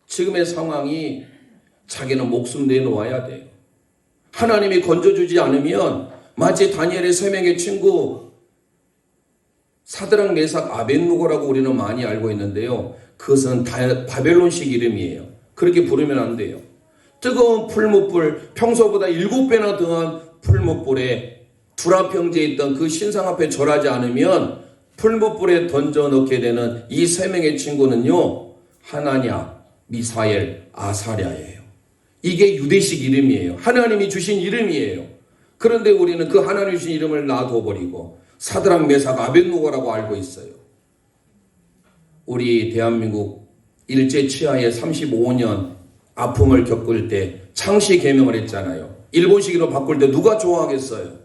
지금의 상황이 자기는 목숨 내놓아야 돼요. 하나님이 건져주지 않으면 마치 다니엘의 세 명의 친구 사드락, 메삭, 아벳느고라고 우리는 많이 알고 있는데요. 그것은 바벨론식 이름이에요. 그렇게 부르면 안 돼요. 뜨거운 풀무불, 평소보다 7배나 더한 풀무불에 두라평지에 있던 그 신상 앞에 절하지 않으면 풀무불에 던져 넣게 되는 이 세 명의 친구는요, 하나냐, 미사엘, 아사랴예요. 이게 유대식 이름이에요. 하나님이 주신 이름이에요. 그런데 우리는 그 하나님이 주신 이름을 놔둬버리고 사드락, 메삭, 아벳느고라고 알고 있어요. 우리 대한민국 일제 치하에 35년 아픔을 겪을 때 창씨 개명을 했잖아요. 일본식으로 바꿀 때 누가 좋아하겠어요?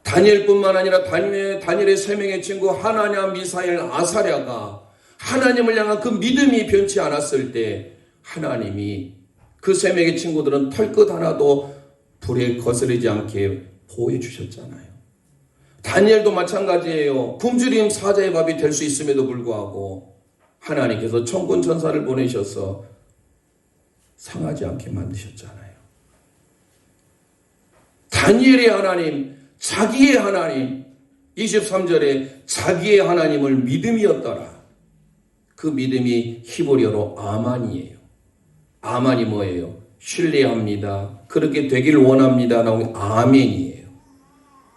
다니엘뿐만 아니라 다니엘의 세 명의 친구 하나냐, 미사엘, 아사랴가 하나님을 향한 그 믿음이 변치 않았을 때 하나님이 그 세 명의 친구들은 털끝 하나도 불에 거스르지 않게 보호해 주셨잖아요. 다니엘도 마찬가지예요. 굶주림 사자의 밥이 될 수 있음에도 불구하고 하나님께서 천군 천사를 보내셔서 상하지 않게 만드셨잖아요. 다니엘의 하나님, 자기의 하나님, 23절에 자기의 하나님을 믿음이었더라. 그 믿음이 히브리어로 아만이에요. 아만이 뭐예요? 신뢰합니다. 그렇게 되길 원합니다. 나오는 아멘이에요.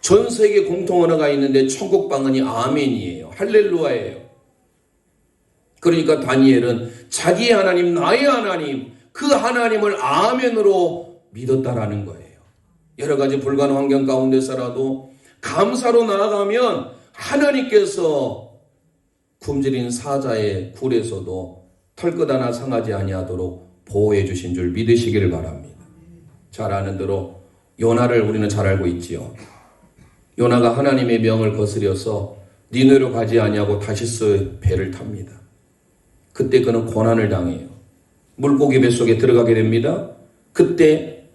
전 세계 공통 언어가 있는데 천국 방언이 아멘이에요. 할렐루야예요. 그러니까 다니엘은 자기의 하나님, 나의 하나님, 그 하나님을 아멘으로 믿었다라는 거예요. 여러 가지 불가능한 환경 가운데서라도 감사로 나아가면 하나님께서 굶주린 사자의 굴에서도 털끝 하나 상하지 아니하도록 보호해 주신 줄 믿으시기를 바랍니다. 잘 아는 대로 요나를 우리는 잘 알고 있지요. 요나가 하나님의 명을 거스려서 니느웨로 가지 아니하고 다시스 배를 탑니다. 그때 그는 고난을 당해요. 물고기 뱃속에 들어가게 됩니다. 그때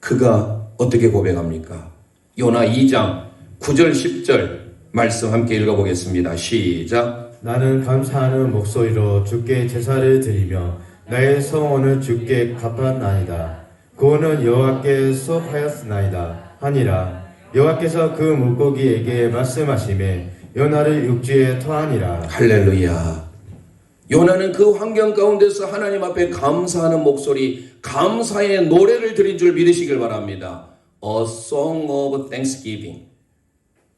그가 어떻게 고백합니까? 요나 2장 9절 10절 말씀 함께 읽어보겠습니다. 시작. 나는 감사하는 목소리로 주께 제사를 드리며 나의 성원을 주께 갚았나이다. 구원은 여호와께 수업하였으나이다 하니라. 여호와께서 그 물고기에게 말씀하시매 요나를 육지에 터하니라. 할렐루야. 요나는 그 환경 가운데서 하나님 앞에 감사하는 목소리, 감사의 노래를 드린 줄 믿으시길 바랍니다. A song of thanksgiving.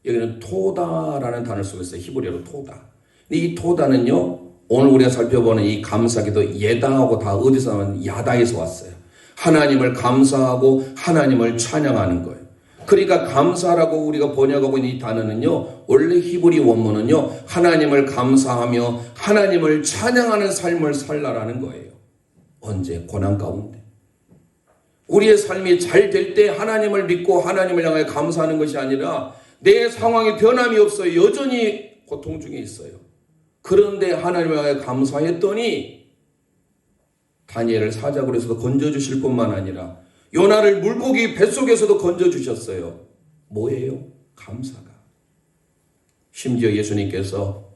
여기는 토다라는 단어를 쓰고 있어요. 히브리어로 토다. 이 토다는요, 오늘 우리가 살펴보는 이 감사기도 예다하고 다 어디서 나온 야다에서 왔어요. 하나님을 감사하고 하나님을 찬양하는 거예요. 그러니까 감사라고 우리가 번역하고 있는 이 단어는요, 원래 히브리 원문은요, 하나님을 감사하며 하나님을 찬양하는 삶을 살라라는 거예요. 언제? 고난 가운데. 우리의 삶이 잘 될 때 하나님을 믿고 하나님을 향해 감사하는 것이 아니라 내 상황에 변함이 없어요. 여전히 고통 중에 있어요. 그런데 하나님을 향해 감사했더니 다니엘을 사자굴에서도 건져주실 뿐만 아니라 요나를 물고기 뱃속에서도 건져주셨어요. 뭐예요? 감사가. 심지어 예수님께서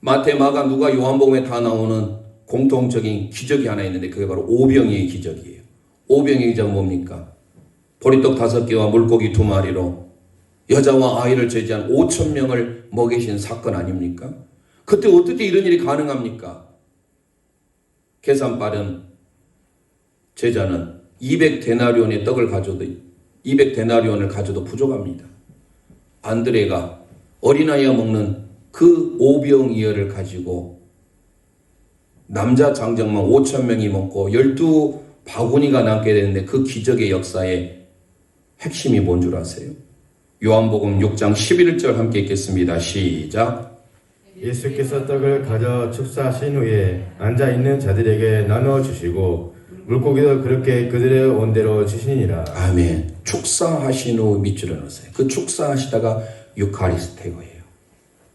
마태, 마가, 누가, 요한복음에 다 나오는 공통적인 기적이 하나 있는데 그게 바로 오병이의 기적이에요. 오병이의 기적은 뭡니까? 보리떡 5개와 물고기 2마리로 여자와 아이를 제지한 5,000명을 먹이신 사건 아닙니까? 그때 어떻게 이런 일이 가능합니까? 계산 빠른 제자는 200데나리온의 떡을 가져도 200데나리온을 가져도 부족합니다. 안드레가 어린아이가 먹는 그 오병이어를 가지고 남자 장정만 5,000명이 먹고 12바구니가 남게 되는데 그 기적의 역사의 핵심이 뭔 줄 아세요? 요한복음 6장 11절 함께 읽겠습니다. 시작. 예수께서 떡을 가져 축사하신 후에 앉아있는 자들에게 나눠주시고 물고기도 그렇게 그들의 온대로 주시니라. 아멘. 축사하신 후 밑줄을 넣으세요. 그 축사하시다가 유카리스테고예요.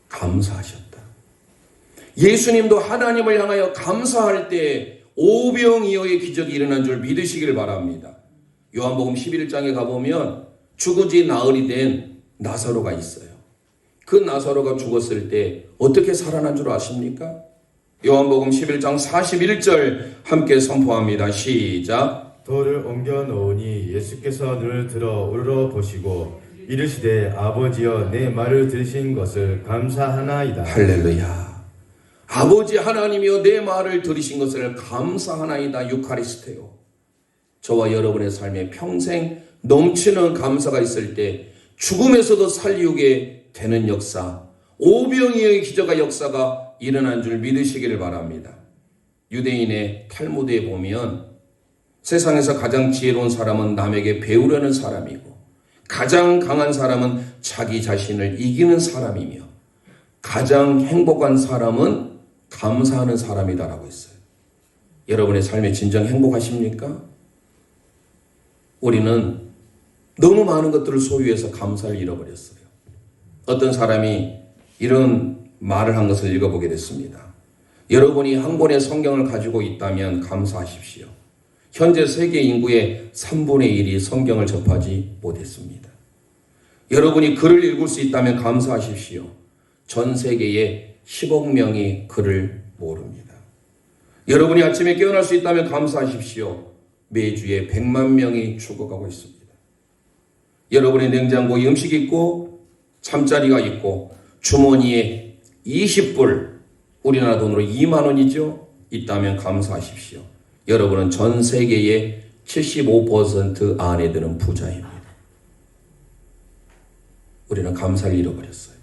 감사하셨다. 예수님도 하나님을 향하여 감사할 때 오병이어의 기적이 일어난 줄 믿으시기를 바랍니다. 요한복음 11장에 가보면 죽은 지 나흘이 된 나사로가 있어요. 그 나사로가 죽었을 때 어떻게 살아난 줄 아십니까? 요한복음 11장 41절 함께 선포합니다. 시작. 돌을 옮겨 놓으니 예수께서 눈을 들어 우러러 보시고 이르시되 아버지여 내 말을 들으신 것을 감사하나이다. 할렐루야. 아버지 하나님이여 내 말을 들으신 것을 감사하나이다. 유카리스테요. 저와 여러분의 삶에 평생 넘치는 감사가 있을 때 죽음에서도 살리우게 되는 역사, 오병이어의 기적의 역사가 일어난 줄 믿으시기를 바랍니다. 유대인의 탈무드에 보면 세상에서 가장 지혜로운 사람은 남에게 배우려는 사람이고 가장 강한 사람은 자기 자신을 이기는 사람이며 가장 행복한 사람은 감사하는 사람이다라고 했어요. 여러분의 삶에 진정 행복하십니까? 우리는 너무 많은 것들을 소유해서 감사를 잃어버렸어요. 어떤 사람이 이런 말을 한 것을 읽어보게 됐습니다. 여러분이 한 권의 성경을 가지고 있다면 감사하십시오. 현재 세계 인구의 3분의 1이 성경을 접하지 못했습니다. 여러분이 글을 읽을 수 있다면 감사하십시오. 전 세계에 10억 명이 글을 모릅니다. 여러분이 아침에 깨어날 수 있다면 감사하십시오. 매주에 100만 명이 죽어가고 있습니다. 여러분의 냉장고에 음식이 있고 잠자리가 있고 주머니에 20불, 우리나라 돈으로 2만 원이죠. 있다면 감사하십시오. 여러분은 전 세계의 75% 안에 드는 부자입니다. 우리는 감사를 잃어버렸어요.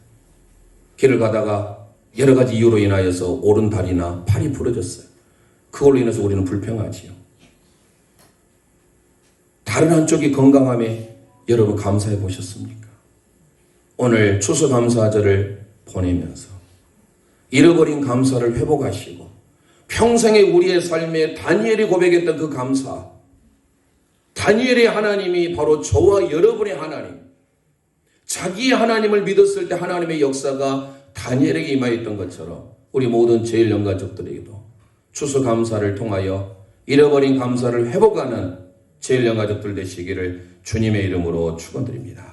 길을 가다가 여러 가지 이유로 인하여서 오른다리나 팔이 부러졌어요. 그걸로 인해서 우리는 불평하지요. 다른 한쪽이 건강함에 여러분 감사해 보셨습니까? 오늘 추수감사절을 보내면서 잃어버린 감사를 회복하시고 평생에 우리의 삶에 다니엘이 고백했던 그 감사, 다니엘의 하나님이 바로 저와 여러분의 하나님, 자기의 하나님을 믿었을 때 하나님의 역사가 다니엘에게 임하였던 것처럼 우리 모든 제일영가족들에게도 추수감사를 통하여 잃어버린 감사를 회복하는 제일영가족들 되시기를 주님의 이름으로 축원드립니다.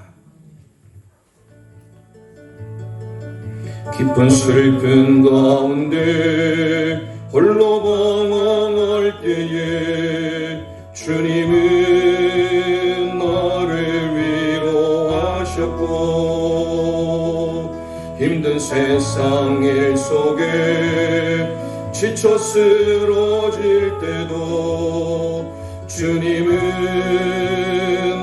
깊은 슬픈 가운데 홀로 방황할 때에 주님은 나를 위로하셨고 힘든 세상 일 속에 지쳐 쓰러질 때도 주님은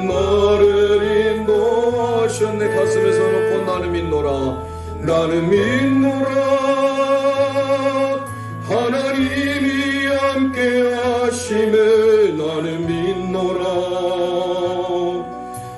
나를 인도하셨네. 가슴에서 놓고 나는 믿노라, 나는 믿노라. 하나님이 함께 하심을 나는 믿노라.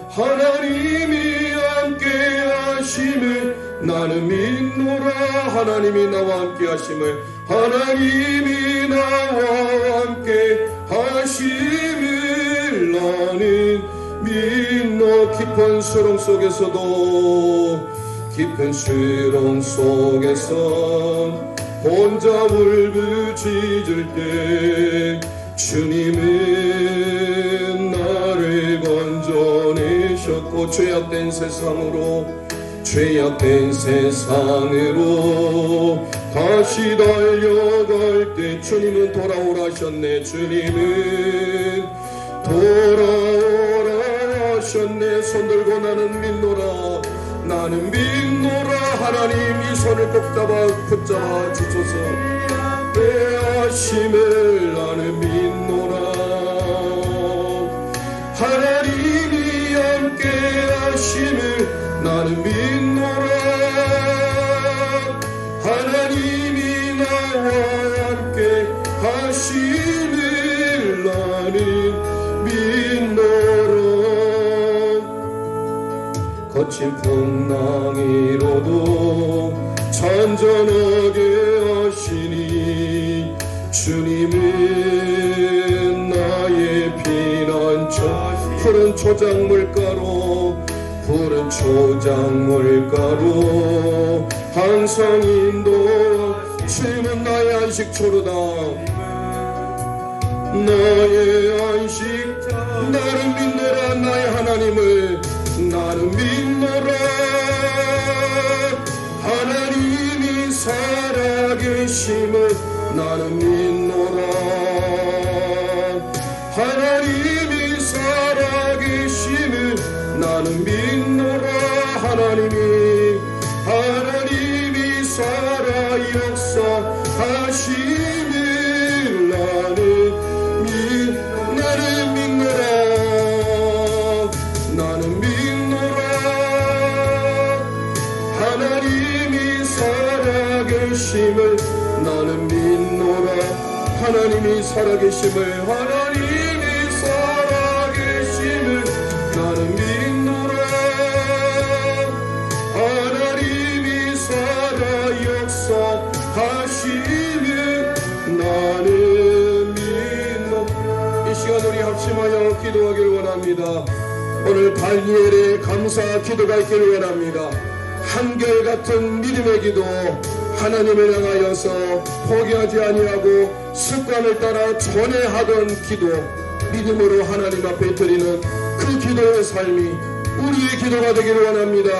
하나님이 함께 하심을 나는 믿노라. 하나님이 나와 함께 하심을, 하나님이 나와 함께 하심을 나는 믿노. 깊은 수렁 속에서도, 깊은 수렁 속에서 혼자 울부짖을 때 주님은 나를 건져내셨고 죄악된 세상으로 다시 달려갈 때 주님은 돌아오라셨네. 주님은 돌아오라 하셨네. 손들고 나는 믿노라. 나는 믿노라. 하나님 이 손을 꼭 붙잡아 주소서. 하심을 나는 믿노라. 하나님이 함께 하심을 나는 믿노라. 하나님이 나와 함께 하심을 나는 믿노라. 거친 풍랑이로도 잔잔하게 하시니 주님은 나의 피난처. 푸른 초장물가로 항상 인도하. 주님은 나의 안식처로다. 나의 안식. 나를 믿노라. 나의 하나님을 나는 믿노라. 하나님이 살아계심을 나는 믿노라. 하나님이 살아계심을 나는 믿노라. 하나님이 살아 역사하심을 나는 믿노라. 나는 믿노라. 하나님이 살아계심을 나는 믿노라. 하나님이 살아계심을 나는 믿노라. 하나님이 살아 역사하심을 나는 믿노라. 이 시간 우리 합심하여 기도하길 원합니다. 오늘 다니엘의 감사 기도가 있기를 원합니다. 한결같은 믿음의 기도, 하나님을 향하여서 포기하지 아니하고 습관을 따라 전에 하던 기도, 믿음으로 하나님 앞에 드리는 그 기도의 삶이 우리의 기도가 되기를 원합니다.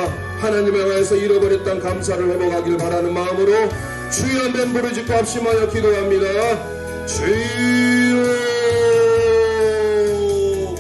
하나님을 향하여서 잃어버렸던 감사를 회복하길 바라는 마음으로 주여 한번 부르짖고 합심하여 기도합니다. 주여